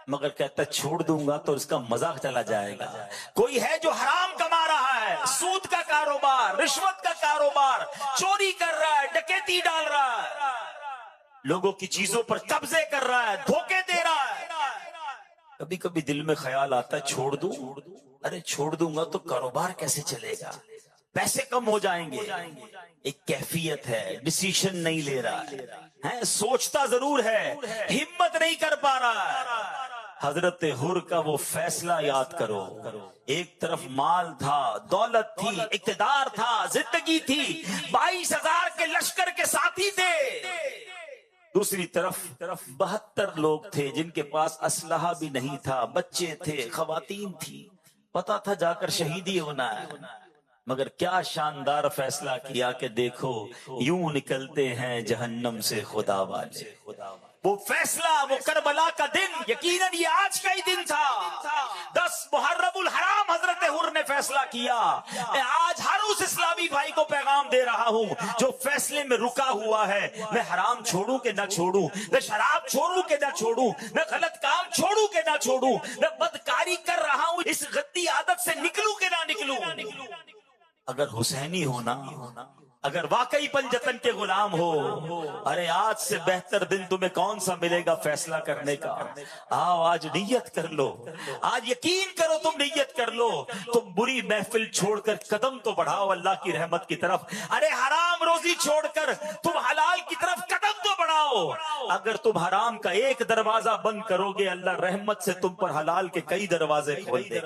مگر کہتا ہے چھوڑ دوں گا تو اس کا مزہ چلا جائے گا۔ کوئی ہے جو حرام کما رہا ہے، سود کا کاروبار، رشوت کا کاروبار، چوری کر رہا ہے، ڈکیتی ڈال رہا ہے، لوگوں کی چیزوں پر قبضے کر رہا ہے، دھوکے دے رہا ہے۔ کبھی کبھی دل میں خیال آتا ہے چھوڑ دوں، ارے چھوڑ دوں گا تو کاروبار کیسے چلے گا، پیسے کم ہو جائیں گے۔ ایک کیفیت ہے، ڈیسیشن نہیں لے رہا ہے، سوچتا ضرور ہے، ہمت نہیں کر پا رہا ہے۔ حضرت حر کا وہ فیصلہ یاد کرو، ایک طرف مال تھا، دولت تھی، اقتدار تھا، زندگی تھی، 22,000 کے لشکر کے ساتھی تھے، دوسری طرف 72 لوگ تھے جن کے پاس اسلحہ بھی نہیں تھا، بچے تھے، خواتین تھی، پتا تھا جا کر شہیدی ہونا ہے، مگر کیا شاندار فیصلہ کیا کہ دیکھو یوں نکلتے ہیں جہنم سے خدا والے۔ وہ فیصلہ، وہ کربلا کا دن، یقیناً یہ آج کا ہی دن تھا، 10 محرم الحرام حضرت حر نے فیصلہ کیا۔ میں آج ہر اس اسلامی بھائی کو پیغام دے رہا ہوں جو فیصلے میں رکا ہوا ہے، میں حرام چھوڑوں کہ نہ چھوڑوں، میں شراب چھوڑوں کہ نہ چھوڑوں، میں غلط کام چھوڑوں کہ نہ چھوڑوں، میں بدکاری کر رہا ہوں اس غدی عادت سے نکلوں کہ نہ نکلوں۔ اگر حسینی ہونا، اگر واقعی پنجتن کے غلام ہو، ارے آج سے بہتر دن تمہیں کون سا ملے گا فیصلہ کرنے کا۔ آؤ آج نیت کر لو، آج یقین کرو، تم نیت کر لو، تم بری محفل چھوڑ کر قدم تو بڑھاؤ اللہ کی رحمت کی طرف، ارے حرام روزی چھوڑ کر تم حلال کی طرف قدم تو بڑھاؤ۔ اگر تم حرام کا ایک دروازہ بند کرو گے، اللہ رحمت سے تم پر حلال کے کئی دروازے کھول دے۔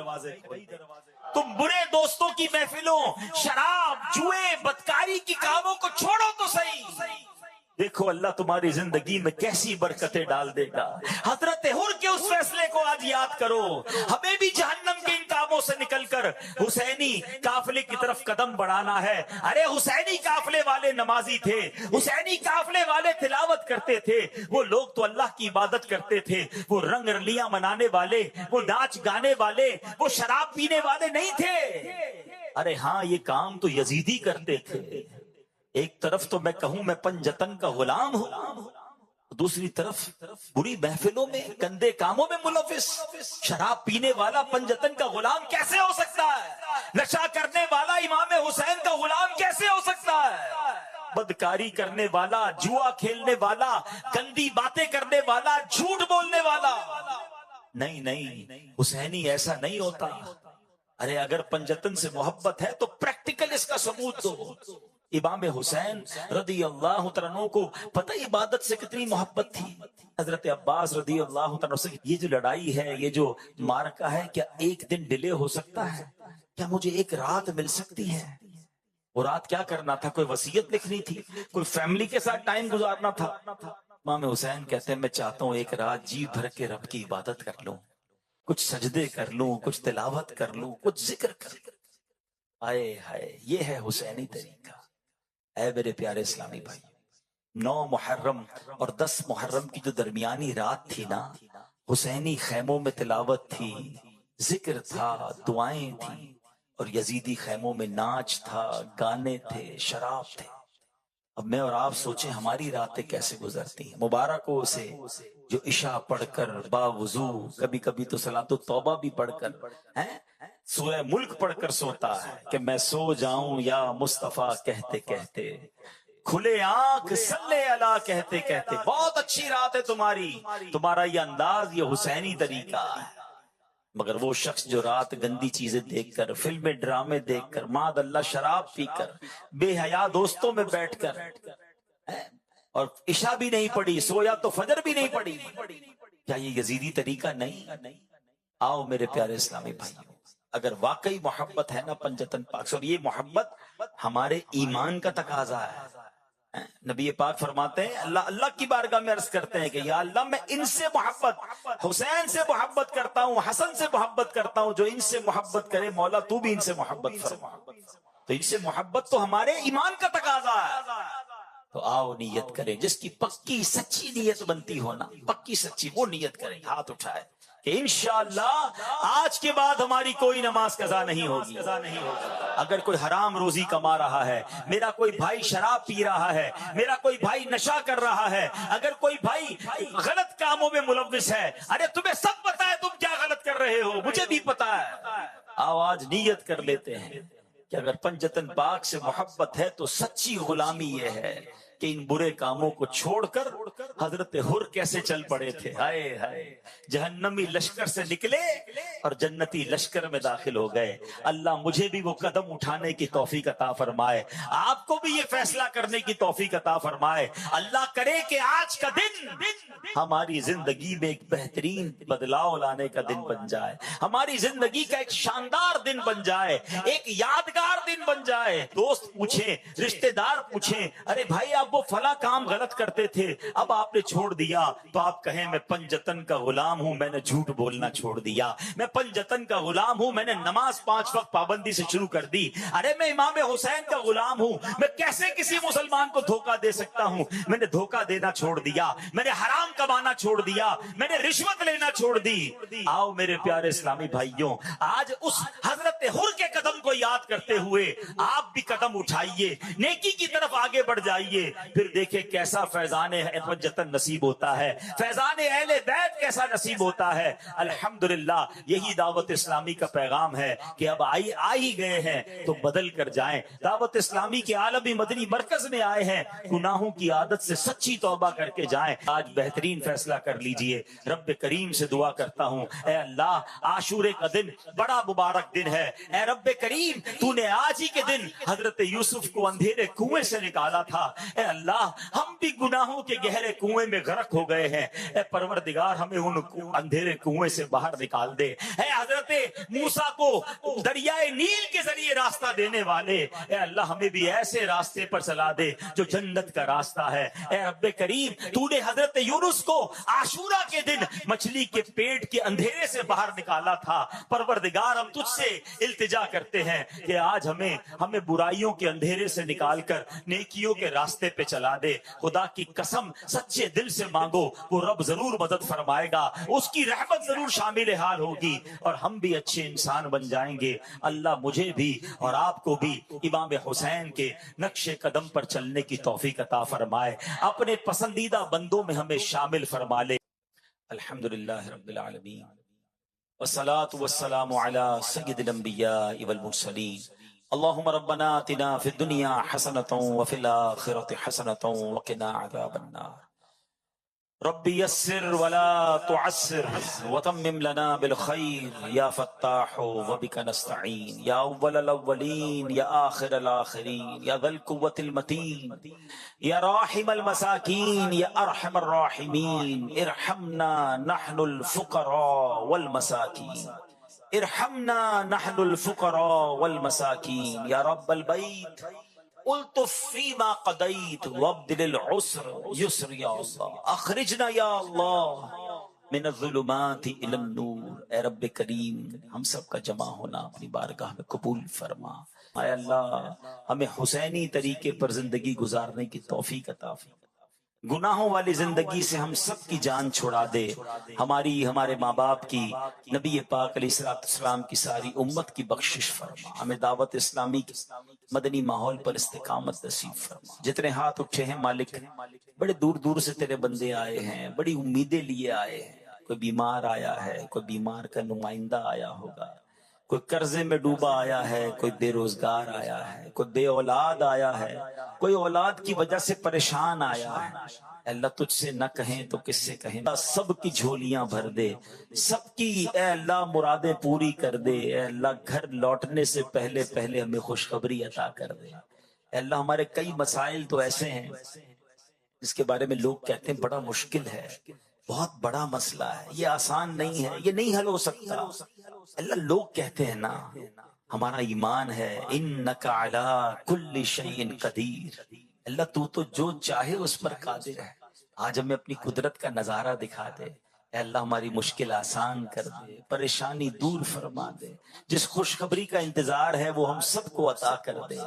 تم برے دوستوں کی محفلوں، شراب، جوئے، بدکاری کی کاموں کو چھوڑو تو صحیح، دیکھو اللہ تمہاری زندگی میں کیسی برکتیں ڈال دے گا۔ حضرت حر کے اس فیصلے کو آج یاد کرو، ہمیں بھی جہنم کے ان احراموں سے نکل کر حسینی قافلے کی طرف قدم بڑھانا ہے. ارے حسینی قافلے والے نمازی تھے, حسینی قافلے والے تلاوت کرتے تھے, وہ لوگ تو اللہ کی عبادت کرتے تھے, وہ رنگ رلیاں منانے والے, وہ ناچ گانے والے, وہ شراب پینے والے نہیں تھے. ارے ہاں یہ کام تو یزیدی کرتے تھے. ایک طرف تو میں کہوں میں پنجتن کا غلام ہوں, دوسری طرف بری محفلوں میں گندے کاموں میں ملوث. شراب پینے والا پنجتن کا غلام کیسے ہو سکتا ہے؟ نشہ کرنے والا امام حسین کا غلام کیسے ہو سکتا ہے؟ بدکاری کرنے والا, جوا کھیلنے والا, گندی باتیں کرنے والا, جھوٹ بولنے والا نہیں نہیں, حسینی ایسا نہیں ہوتا. ارے اگر پنجتن سے محبت ہے تو پریکٹیکل اس کا ثبوت دو. امام حسین رضی اللہ تعالیٰ عنہ کو پتہ عبادت سے کتنی محبت تھی. حضرت عباس رضی اللہ تعالیٰ عنہ سے یہ جو لڑائی ہے, یہ جو مارکا ہے, کیا ایک دن ڈیلے ہو سکتا ہے؟ کیا مجھے ایک رات مل سکتی ہے؟ وہ رات کیا کرنا تھا؟ کوئی وصیت لکھنی تھی, کوئی فیملی کے ساتھ ٹائم گزارنا تھا. امام حسین کہتے ہیں میں چاہتا ہوں ایک رات جی بھر کے رب کی عبادت کر لوں, کچھ سجدے کر لوں, کچھ تلاوت کر لوں, کچھ ذکر کر لوں. آئے ہائے, یہ ہے حسینی طریقہ. اے میرے پیارے اسلامی بھائی, 9 محرم اور 10 محرم کی جو درمیانی رات تھی نا, حسینی خیموں میں تلاوت تھی, ذکر تھا, دعائیں تھیں, اور یزیدی خیموں میں ناچ تھا, گانے تھے, شراب تھے. اب میں اور آپ سوچیں ہماری راتیں کیسے گزرتی ہیں. مبارک ہو اسے جو عشاء پڑھ کر باوضو, کبھی کبھی تو صلاۃ التوبہ بھی پڑھ کر, سورہ ملک پڑھ کر سوتا ہے کہ میں سو جاؤں یا مصطفیٰ کہتے کہتے, کھلے آنکھ صلی اللہ کہتے کہتے. بہت اچھی رات ہے تمہاری, تمہارا یہ انداز, یہ حسینی طریقہ ہے. مگر وہ شخص جو رات گندی چیزیں دیکھ کر, فلمیں ڈرامے دیکھ کر, معاذ اللہ شراب پی کر, بے حیا دوستوں میں بیٹھ کر, اور عشاء بھی نہیں پڑھی, سویا تو فجر بھی نہیں پڑھی, کیا یہ یزیدی طریقہ نہیں؟ آؤ میرے پیارے اسلامی بھائیوں, اگر واقعی محبت ہے نا پنجتن پاک سے, اور یہ محبت ہمارے ایمان کا تقاضا ہے. نبی پاک فرماتے ہیں اللہ کی بارگاہ میں عرض کرتے ہیں کہ یا اللہ میں ان سے محبت, حسین سے محبت کرتا ہوں, حسن سے محبت کرتا ہوں, جو ان سے محبت کرے مولا تو بھی ان سے محبت فرما. تو ان سے محبت تو ہمارے ایمان کا تقاضا ہے. تو آؤ نیت کریں, جس کی پکی سچی نیت بنتی ہو نا, پکی سچی, وہ نیت کریں, ہاتھ اٹھائے کہ انشاءاللہ آج کے بعد ہماری کوئی نماز قضا نہیں ہوگی. اگر کوئی حرام روزی کما رہا ہے, میرا کوئی بھائی شراب پی رہا ہے, میرا کوئی بھائی نشہ کر رہا ہے, اگر کوئی بھائی غلط کاموں میں ملوث ہے, ارے تمہیں سب پتا ہے تم کیا غلط کر رہے ہو, مجھے بھی پتا ہے. آج نیت کر لیتے ہیں کہ اگر پنجتن پاک سے محبت ہے تو سچی غلامی یہ ہے کہ ان برے کاموں کو چھوڑ کر حضرت حر کیسے چل پڑے تھے. ہائے ہائے, جہنمی لشکر سے نکلے اور جنتی لشکر میں داخل ہو گئے. اللہ مجھے بھی وہ قدم اٹھانے کی توفیق عطا فرمائے, آپ کو بھی یہ فیصلہ کرنے کی توفیق عطا فرمائے. اللہ کرے کہ آج کا دن ہماری زندگی میں ایک بہترین بدلاؤ لانے کا دن بن جائے, ہماری زندگی کا ایک شاندار دن بن جائے, ایک یادگار دن بن جائے. دوست پوچھیں, رشتہ دار پوچھیں, ارے بھائی آپ وہ فلاں کام غلط کرتے تھے, اب آپ نے چھوڑ دیا, تو آپ کہیں میں پنجتن کا غلام ہوں, میں نے جھوٹ بولنا چھوڑ دیا, میں پنجتن کا غلام ہوں, میں نے نماز 5 وقت پابندی سے شروع کر دی. ارے میں امام حسین کا غلام ہوں, میں کیسے کسی مسلمان کو دھوکہ دے سکتا ہوں, میں نے دھوکہ دینا چھوڑ دیا, میں نے حرام کمانا چھوڑ دیا, میں نے رشوت لینا چھوڑ دی. آؤ میرے پیارے اسلامی بھائیوں, آج اس حضرت حر کے قدم کو یاد کرتے ہوئے آپ بھی قدم اٹھائیے, نیکی کی طرف آگے بڑھ جائیے, پھر دیکھیں کیسا فیضان پنجتن نصیب ہوتا ہے, فیضان اہل بیت کیسا نصیب ہوتا ہے. الحمدللہ یہی دعوت اسلامی کا پیغام ہے کہ اب آ ہی گئے ہیں تو بدل کر جائیں. دعوت اسلامی کے عالمی مدنی مرکز میں آئے ہیں, گناہوں کی عادت سے سچی توبہ کر کے جائیں. آج بہترین فیصلہ کر لیجئے. رب کریم سے دعا کرتا ہوں, اے اللہ عاشورے کا دن بڑا مبارک دن ہے, اے رب کریم تو نے آج ہی کے دن حضرت یوسف کو اندھیرے کنویں سے نکالا تھا, اے اللہ ہم بھی گناہوں کے گہرے کنویں میں غرق ہو گئے ہیں، اے پروردگار ہمیں ان اندھیرے کنویں سے باہر نکال دے۔ اے حضرت موسیٰ کو دریائے نیل کے ذریعے راستہ دینے والے، اے اللہ ہمیں بھی ایسے راستے پر چلا دے جو جنت کا راستہ ہے۔ اے رب کریم تو نے حضرت یونس کو عاشورہ کے دن مچھلی کے پیٹ کے اندھیرے سے باہر نکالا تھا، پروردگار ہم تجھ سے التجا کرتے ہیں کہ آج ہمیں برائیوں کے اندھیرے سے نکال کر نیکیوں کے راستے پہ چلا دے۔ خدا کی قسم سچے دل سے مانگو، وہ رب ضرور مدد فرمائے گا، اس کی رحمت ضرور شامل حال ہوگی اور ہم بھی اچھے انسان بن جائیں گے۔ اللہ مجھے بھی اور آپ کو بھی امام حسین کے نقش قدم پر چلنے کی توفیق عطا فرمائے، اپنے پسندیدہ بندوں میں ہمیں شامل فرما لے۔ الحمدللہ رب العالمین والصلاة والسلام على سید الانبیاء والمرسلین۔ اللهم ربنا آتنا في الدنيا حسنة وفي الآخرة حسنة وقنا عذاب النار۔ رب يسر ولا تعسر وتمم لنا بالخير يا فتاح وبك نستعين يا أول الأولين يا آخر الآخرين يا ذا القوة المتين يا راحم المساكين يا أرحم الراحمين، ارحمنا نحن الفقراء والمساكين، ارحمنا نحن الفقراء والمساكين يا رب البيت، الطف فيما قضيت وابدل العسر يسر يا الله، اخرجنا يا الله من الظلمات الى النور۔ اے رب کریم ہم سب کا جمع ہونا اپنی بارگاہ میں قبول فرما۔ اے اللہ ہمیں حسینی طریقے پر زندگی گزارنے کی توفیق عطا فرما، گناہوں والی زندگی سے ہم سب کی جان چھڑا دے، ہمارے ماں باپ کی، نبی پاک علیہ السلام کی ساری امت کی بخشش فرما، ہمیں دعوت اسلامی کی مدنی ماحول پر استقامت نصیب فرما۔ جتنے ہاتھ اٹھے ہیں مالک، بڑے دور دور سے تیرے بندے آئے ہیں، بڑی امیدیں لیے آئے ہیں، کوئی بیمار آیا ہے، کوئی بیمار کا نمائندہ آیا ہوگا، کوئی قرضے میں ڈوبا آیا ہے، کوئی بے روزگار آیا ہے، کوئی بے اولاد آیا ہے، کوئی اولاد کی وجہ سے پریشان آیا ہے۔ اللہ تجھ سے نہ کہیں تو کس سے کہیں، سب کی جھولیاں بھر دے، سب کی اے اللہ مرادیں پوری کر دے۔ اے اللہ گھر لوٹنے سے پہلے ہمیں خوشخبری عطا کر دے۔ اے اللہ ہمارے کئی مسائل تو ایسے ہیں جس کے بارے میں لوگ کہتے ہیں بڑا مشکل ہے، بہت بڑا مسئلہ ہے، یہ آسان نہیں ہے، یہ نہیں حل ہو سکتا۔ اللہ لوگ کہتے ہیں نا، ہمارا ایمان ہے انک علی کل شیء قدیر، اللہ تو جو چاہے اس پر قادر ہے۔ آج ہمیں اپنی قدرت کا نظارہ دکھا دے، اے اللہ ہماری مشکل آسان کر دے، پریشانی دور فرما دے، جس خوشخبری کا انتظار ہے وہ ہم سب کو عطا کر دے۔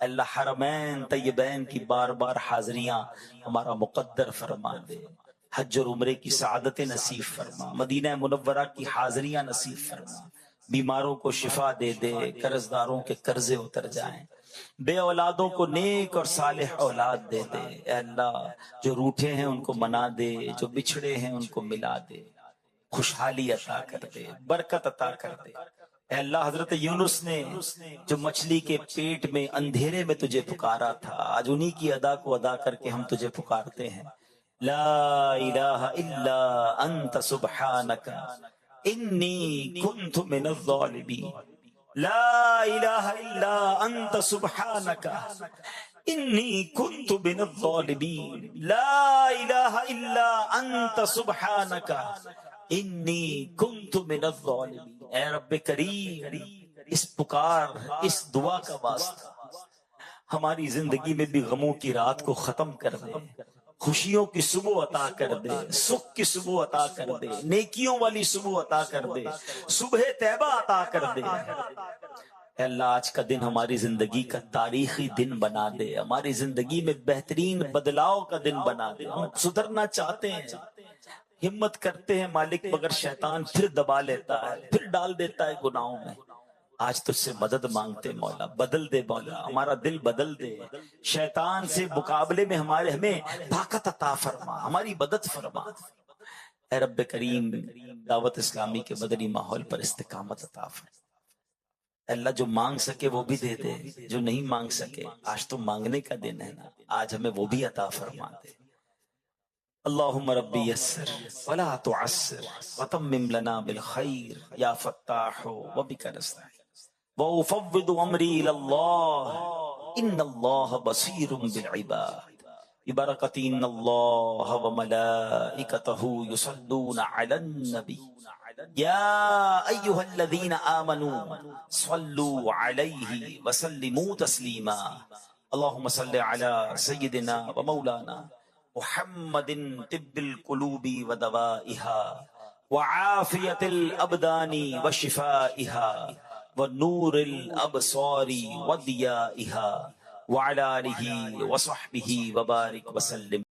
اللہ حرمین طیبین کی بار بار حاضریاں ہمارا مقدر فرما دے، حج اور عمرے کی سعادت نصیب فرما، مدینہ منورہ کی حاضریاں نصیب فرما، بیماروں کو شفا دے دے، قرض داروں کے قرضے اتر جائیں، بے اولادوں کو نیک اور صالح اولاد دے دے۔ اے اللہ جو روٹھے ہیں ان کو منا دے، جو بچھڑے ہیں ان کو ملا دے، خوشحالی عطا کر دے، برکت عطا کر دے۔ اے اللہ حضرت یونس نے جو مچھلی کے پیٹ میں اندھیرے میں تجھے پکارا تھا، آج انہی کی ادا کو ادا کر کے ہم تجھے پکارتے ہیں۔ لا الہ الا انت سبحانک انی کنت من الظالمین، لا الہ الا انت سبحانک انی کنت من الظالمین، لا الہ الا انت سبحانک انی کنت من الظالمین۔ اے رب کریم اس پکار، اس دعا کا واسطہ ہماری زندگی میں بھی غموں کی رات کو ختم کر دے، خوشیوں کی صبح عطا کر دے، سکھ کی صبح عطا کر دے، نیکیوں والی صبح عطا کر دے، صبح طیبہ عطا کر دے۔ اے اللہ آج کا دن ہماری زندگی کا تاریخی دن بنا دے، ہماری زندگی میں بہترین بدلاؤ کا دن بنا دے۔ ہم سدھرنا چاہتے ہیں، ہمت کرتے ہیں مالک، مگر شیطان پھر دبا لیتا ہے، پھر ڈال دیتا ہے گناہوں میں۔ آج تجھ سے مدد مانگتے مولا، بدل دے مولا، ہمارا دل بدل دے، شیطان سے مقابلے میں ہمیں طاقت عطا فرما، ہماری مدد فرما۔ اے رب کریم دعوت اسلامی کے مدنی ماحول پر استقامت عطا فرما۔ اللہ جو مانگ سکے وہ بھی دے دے، جو نہیں مانگ سکے آج تو مانگنے کا دن ہے نا، آج ہمیں وہ بھی عطا فرما دے۔ اللہم ربی یسر ولا تعسر وتمم لنا بالخیر یا فتاح وبک نستعین وَأُفَوِّضُ أَمْرِي إِلَى اللَّهِ إِنَّ اللَّهَ بَصِيرٌ بِالْعِبَادِ۔ ببركة إن الله وملائكته يصلون على النبي يا أيها الذين آمنوا صلوا عليه وسلموا تسليما اللهم صل على سيدنا ومولانا محمد طب القلوب ودوائها وعافية الأبدان وشفائها ونور الأبصار وضيائها وعلى آله وصحبه وبارك وسلم